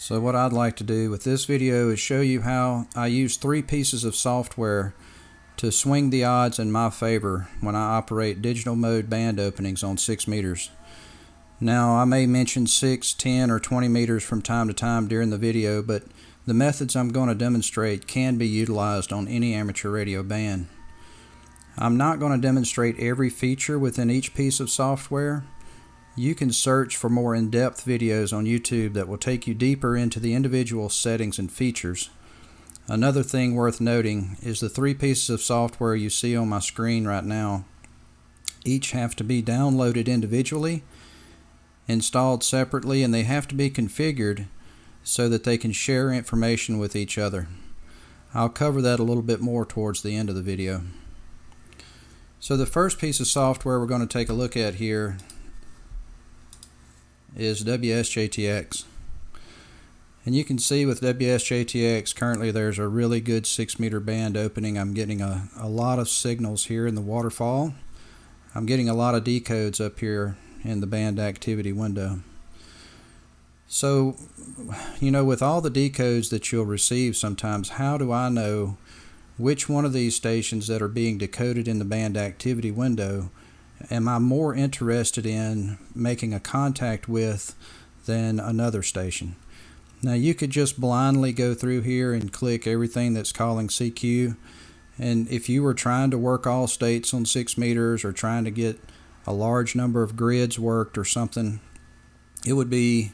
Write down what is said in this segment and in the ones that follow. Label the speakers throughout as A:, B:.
A: So what I'd like to do with this video is show you how I use 3 pieces of software to swing the odds in my favor when I operate digital mode band openings on 6 meters. Now I may mention 6, 10, or 20 meters from time to time during the video, but the methods I'm going to demonstrate can be utilized on any amateur radio band. I'm not going to demonstrate every feature within each piece of software. You can search for more in-depth videos on YouTube that will take you deeper into the individual settings and features. Another thing worth noting is the 3 pieces of software you see on my screen right now each have to be downloaded individually, installed separately, and they have to be configured so that they can share information with each other. I'll cover that a little bit more towards the end of the video. So the first piece of software we're going to take a look at here is Wsj-Tx. And you can see with Wsj-Tx currently there's a really good 6 meter band opening. I'm getting a lot of signals here in the waterfall. I'm getting a lot of decodes up here in the band activity window. So, you know, with all the decodes that you'll receive sometimes, how do I know which one of these stations that are being decoded in the band activity window am I more interested in making a contact with than another station? Now you could just blindly go through here and click everything that's calling CQ, and if you were trying to work all states on 6 meters or trying to get a large number of grids worked or something, it would be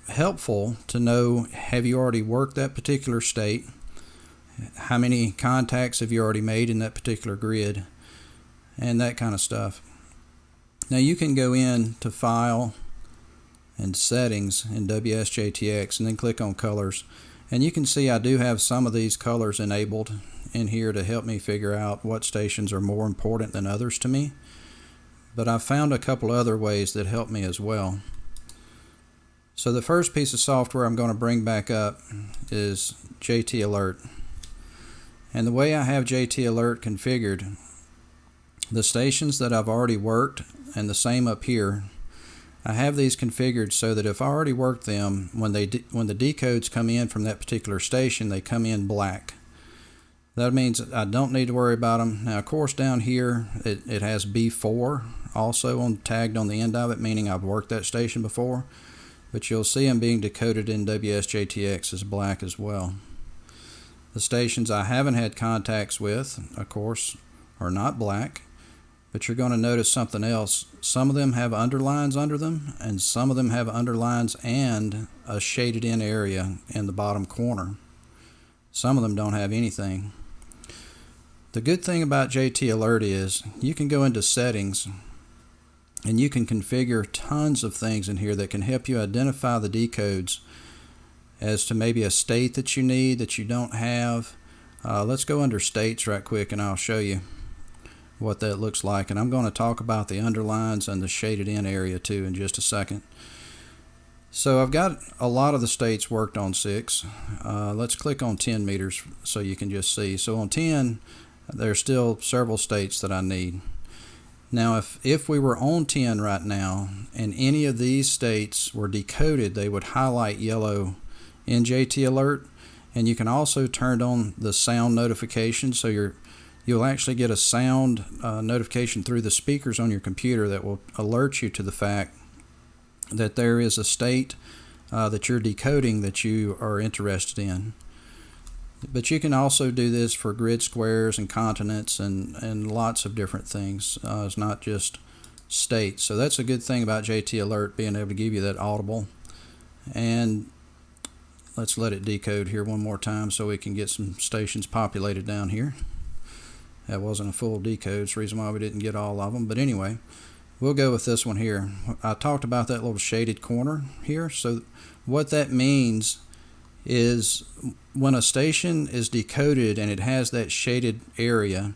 A: helpful to know, have you already worked that particular state? How many contacts have you already made in that particular grid? And that kind of stuff. Now you can go in to File and Settings in Wsj-Tx and then click on Colors, and you can see I do have some of these colors enabled in here to help me figure out what stations are more important than others to me, but I've found a couple other ways that help me as well. So the first piece of software I'm going to bring back up is JTAlert, and the way I have JTAlert configured, the stations that I've already worked, and the same up here, I have these configured so that if I already worked them, when the decodes come in from that particular station, they come in black. That means I don't need to worry about them. Now, of course, down here it has B4 also tagged on the end of it, meaning I've worked that station before, but you'll see them being decoded in Wsj-Tx as black as well. The stations I haven't had contacts with, of course, are not black. But you're going to notice something else. Some of them have underlines under them, and some of them have underlines and a shaded in area in the bottom corner. Some of them don't have anything. The good thing about JTAlert is you can go into settings and you can configure tons of things in here that can help you identify the decodes as to maybe a state that you need that you don't have. Let's go under states right quick and I'll show you what that looks like, and I'm going to talk about the underlines and the shaded in area too in just a second. So I've got a lot of the states worked on 6. Let's click on 10 meters so you can just see. So on 10 there's still several states that I need. Now if we were on 10 right now and any of these states were decoded, they would highlight yellow in JTAlert, and you can also turn on the sound notification, so you'll actually get a sound notification through the speakers on your computer that will alert you to the fact that there is a state that you're decoding that you are interested in. But you can also do this for grid squares and continents and lots of different things. It's not just states. So that's a good thing about JTAlert, being able to give you that audible. And let's let it decode here one more time so we can get some stations populated down here. That wasn't a full decode. It's the reason why we didn't get all of them. But anyway, we'll go with this one here. I talked about that little shaded corner here. So what that means is when a station is decoded and it has that shaded area,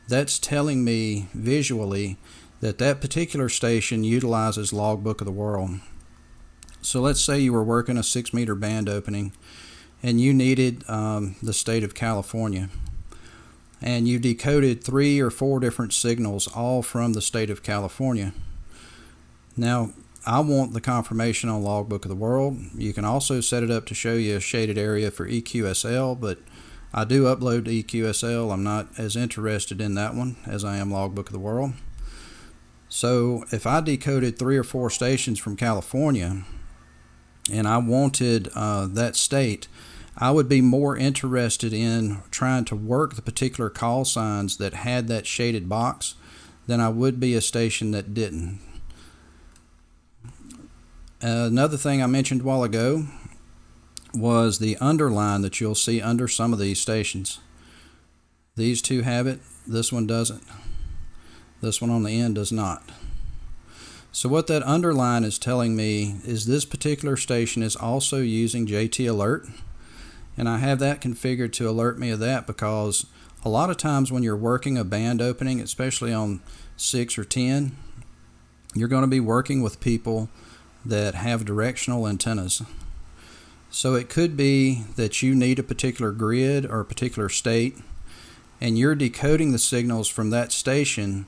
A: that's telling me visually that that particular station utilizes Logbook of the World. So let's say you were working a 6 meter band opening and you needed the state of California, and you decoded 3 or 4 different signals all from the state of California. Now I want the confirmation on Logbook of the World. You can also set it up to show you a shaded area for EQSL, but I do upload to EQSL. I'm not as interested in that one as I am Logbook of the World. So if I decoded 3 or 4 stations from California and I wanted that state, I would be more interested in trying to work the particular call signs that had that shaded box than I would be a station that didn't. Another thing I mentioned a while ago was the underline that you'll see under some of these stations. These two have it, this one doesn't. This one on the end does not. So what that underline is telling me is this particular station is also using JTAlert, and I have that configured to alert me of that because a lot of times when you're working a band opening, especially on 6 or 10, you're going to be working with people that have directional antennas. So it could be that you need a particular grid or a particular state, and you're decoding the signals from that station,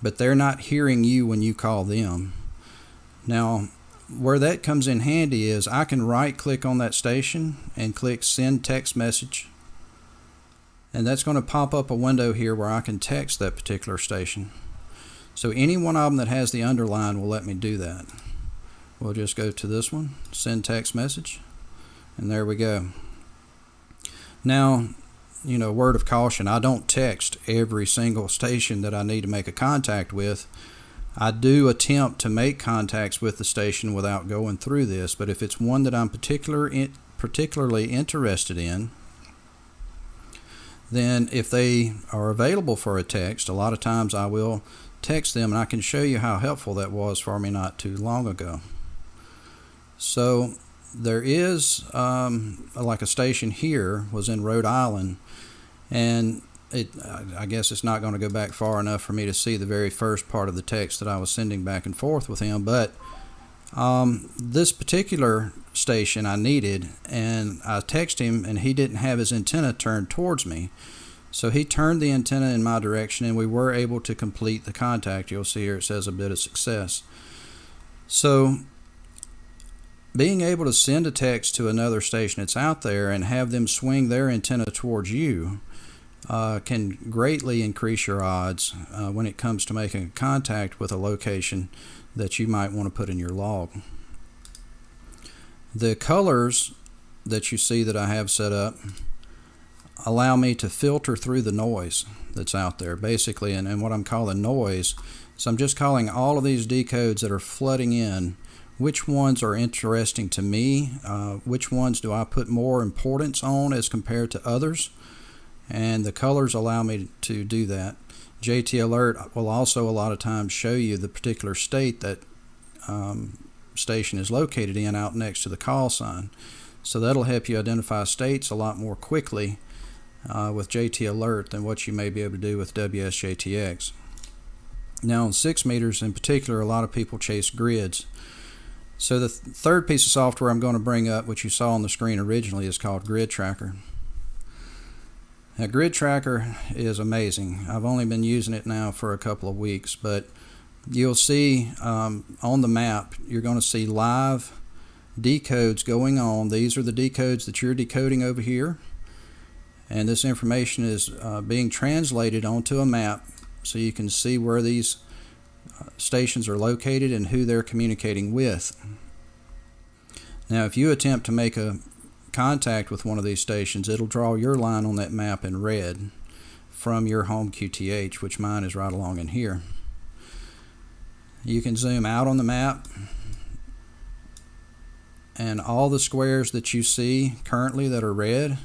A: but they're not hearing you when you call them. Now, where that comes in handy is I can right-click on that station and click Send Text Message, and that's going to pop up a window here where I can text that particular station. So any one of them that has the underline will let me do that. We'll just go to this one, Send Text Message, and there we go. Now, word of caution, I don't text every single station that I need to make a contact with. I do attempt to make contacts with the station without going through this, but if it's one that I'm particularly interested in, then if they are available for a text, a lot of times I will text them, and I can show you how helpful that was for me not too long ago. So there is like a station here was in Rhode Island, and I guess it's not going to go back far enough for me to see the very first part of the text that I was sending back and forth with him, but this particular station I needed, and I texted him and he didn't have his antenna turned towards me, so he turned the antenna in my direction and we were able to complete the contact. You'll see here it says a bit of success. So being able to send a text to another station that's out there and have them swing their antenna towards you can greatly increase your odds when it comes to making contact with a location that you might want to put in your log. The colors that you see that I have set up allow me to filter through the noise that's out there, basically, and what I'm calling noise. So I'm just calling all of these decodes that are flooding in, which ones are interesting to me, which ones do I put more importance on as compared to others, and the colors allow me to do that. JTAlert will also a lot of times show you the particular state that station is located in out next to the call sign. So that'll help you identify states a lot more quickly with JTAlert than what you may be able to do with WSJT-X. Now on 6 meters in particular, a lot of people chase grids. So the third piece of software I'm going to bring up, which you saw on the screen originally, is called GridTracker. Now GridTracker is amazing. I've only been using it now for a couple of weeks, but you'll see on the map, you're going to see live decodes going on. These are the decodes that you're decoding over here, and this information is being translated onto a map so you can see where these stations are located and who they're communicating with. Now if you attempt to make a contact with one of these stations, it'll draw your line on that map in red from your home QTH, which mine is right along in here. You can zoom out on the map, and all the squares that you see currently that are red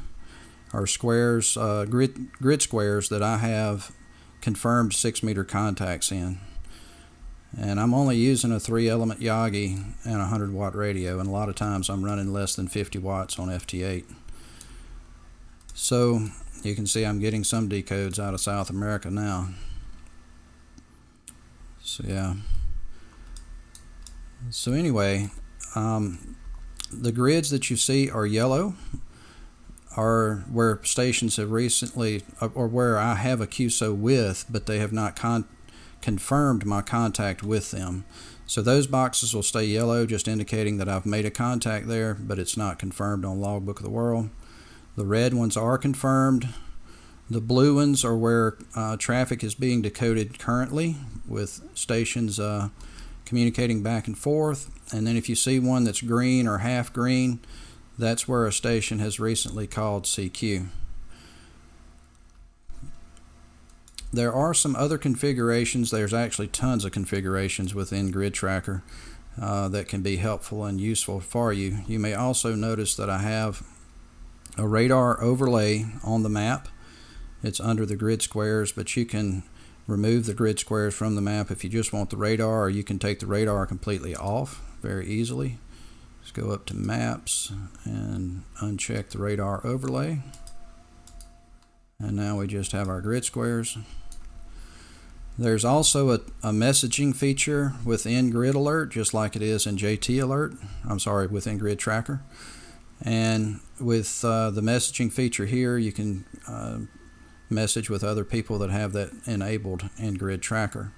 A: are squares, grid squares that I have confirmed 6 meter contacts in. And I'm only using a 3-element Yagi and a 100-watt radio, and a lot of times I'm running less than 50 watts on FT8. So you can see I'm getting some decodes out of South America now. So yeah. So anyway, the grids that you see are yellow, are where stations have recently, or where I have a QSO with, but they have not confirmed my contact with them. So those boxes will stay yellow, just indicating that I've made a contact there, but it's not confirmed on Logbook of the World. The red ones are confirmed. The blue ones are where traffic is being decoded currently, with stations communicating back and forth. And then if you see one that's green or half green, that's where a station has recently called CQ. There are some other configurations. There's actually tons of configurations within GridTracker that can be helpful and useful for you. You may also notice that I have a radar overlay on the map. It's under the grid squares, but you can remove the grid squares from the map if you just want the radar, or you can take the radar completely off very easily. Let's go up to Maps and uncheck the radar overlay. And now we just have our grid squares. There's also a messaging feature within GridAlert, just like it is in JTAlert. I'm sorry, within GridTracker. And with the messaging feature here, you can message with other people that have that enabled in GridTracker.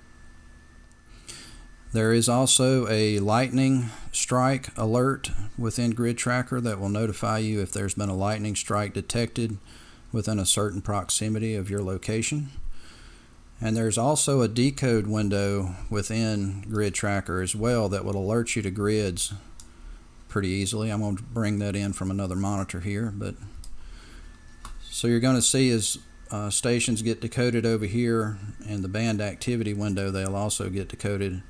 A: There is also a lightning strike alert within GridTracker that will notify you if there's been a lightning strike detected within a certain proximity of your location. And there's also a decode window within GridTracker as well that will alert you to grids pretty easily. I'm going to bring that in from another monitor here, but so you're going to see as stations get decoded over here in the band activity window, they'll also get decoded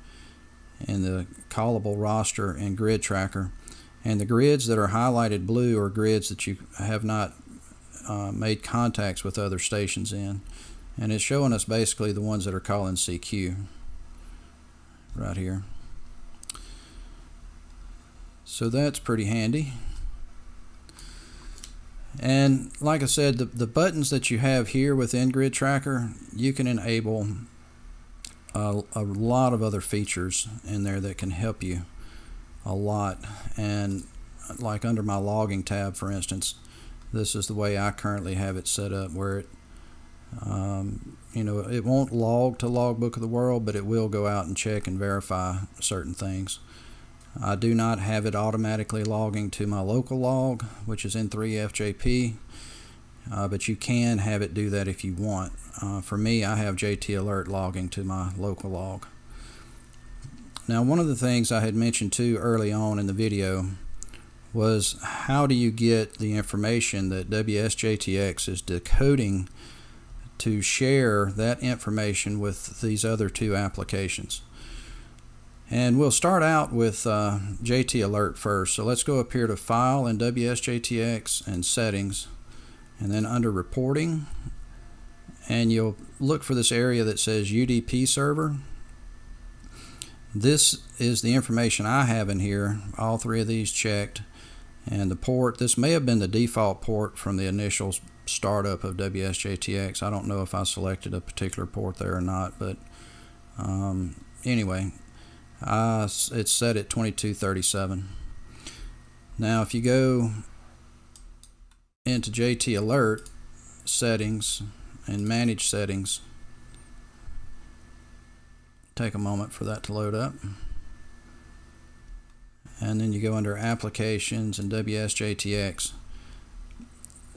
A: in the callable roster in GridTracker. And the grids that are highlighted blue are grids that you have not made contacts with other stations in. And it's showing us basically the ones that are calling CQ right here. So that's pretty handy. And like I said, the buttons that you have here within GridTracker, you can enable a lot of other features in there that can help you a lot. And like under my logging tab, for instance, this is the way I currently have it set up, where it it won't log to Logbook of the World, but it will go out and check and verify certain things. I do not have it automatically logging to my local log, which is in Wsj, but you can have it do that if you want. For me, I have JTAlert logging to my local log. Now, one of the things I had mentioned too early on in the video was how do you get the information that Wsj-Tx is decoding to share that information with these other two applications. And we'll start out with JTAlert first. So let's go up here to File in Wsj-Tx and Settings, and then under Reporting, and you'll look for this area that says UDP Server. This is the information I have in here, all three of these checked, and the port, this may have been the default port from the initial startup of Wsj-Tx. I don't know if I selected a particular port there or not, but anyway, it's set at 2237. Now if you go into JTAlert Settings and Manage Settings, take a moment for that to load up, and then you go under Applications and Wsj-Tx.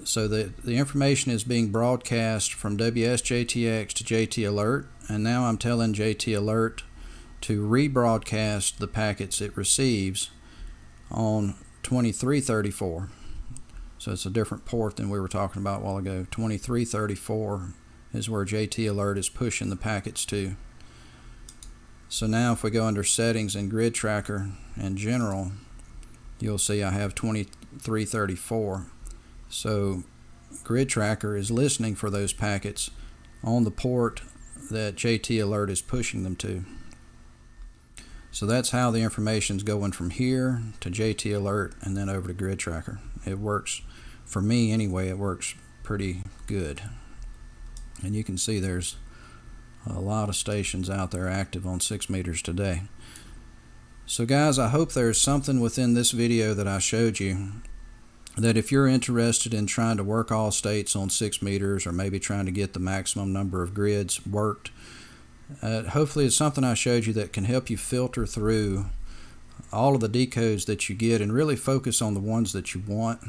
A: So the information is being broadcast from Wsj-Tx to JTAlert, and now I'm telling JTAlert to rebroadcast the packets it receives on 2334. So it's a different port than we were talking about a while ago. 2334 is where JTAlert is pushing the packets to. So now if we go under Settings and GridTracker and General, you'll see I have 2334. So GridTracker is listening for those packets on the port that JTAlert is pushing them to. So that's how the information's going from here to JTAlert and then over to GridTracker. It works, for me anyway, it works pretty good. And you can see there's a lot of stations out there active on 6 meters today. So guys, I hope there's something within this video that I showed you that if you're interested in trying to work all states on 6 meters, or maybe trying to get the maximum number of grids worked, Hopefully it's something I showed you that can help you filter through all of the decodes that you get and really focus on the ones that you want.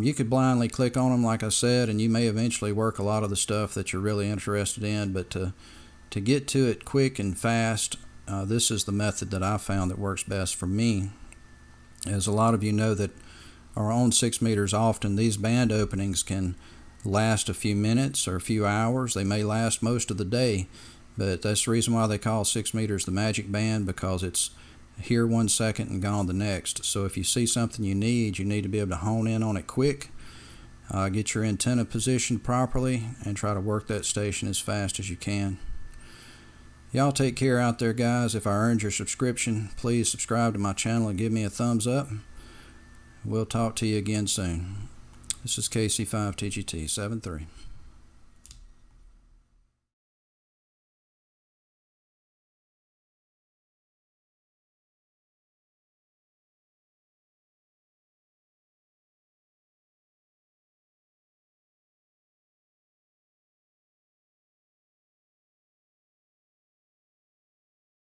A: You could blindly click on them, like I said, and you may eventually work a lot of the stuff that you're really interested in, but to get to it quick and fast, this is the method that I found that works best for me. As a lot of you know that are on 6 meters often, these band openings can last a few minutes or a few hours. They may last most of the day, but that's the reason why they call 6 meters the magic band, because it's here 1 second and gone the next. So if you see something you need to be able to hone in on it quick, get your antenna positioned properly, and try to work that station as fast as you can. Y'all take care out there, guys. If I earned your subscription, please subscribe to my channel and give me a thumbs up. We'll talk to you again soon. This is KC5TGT 73.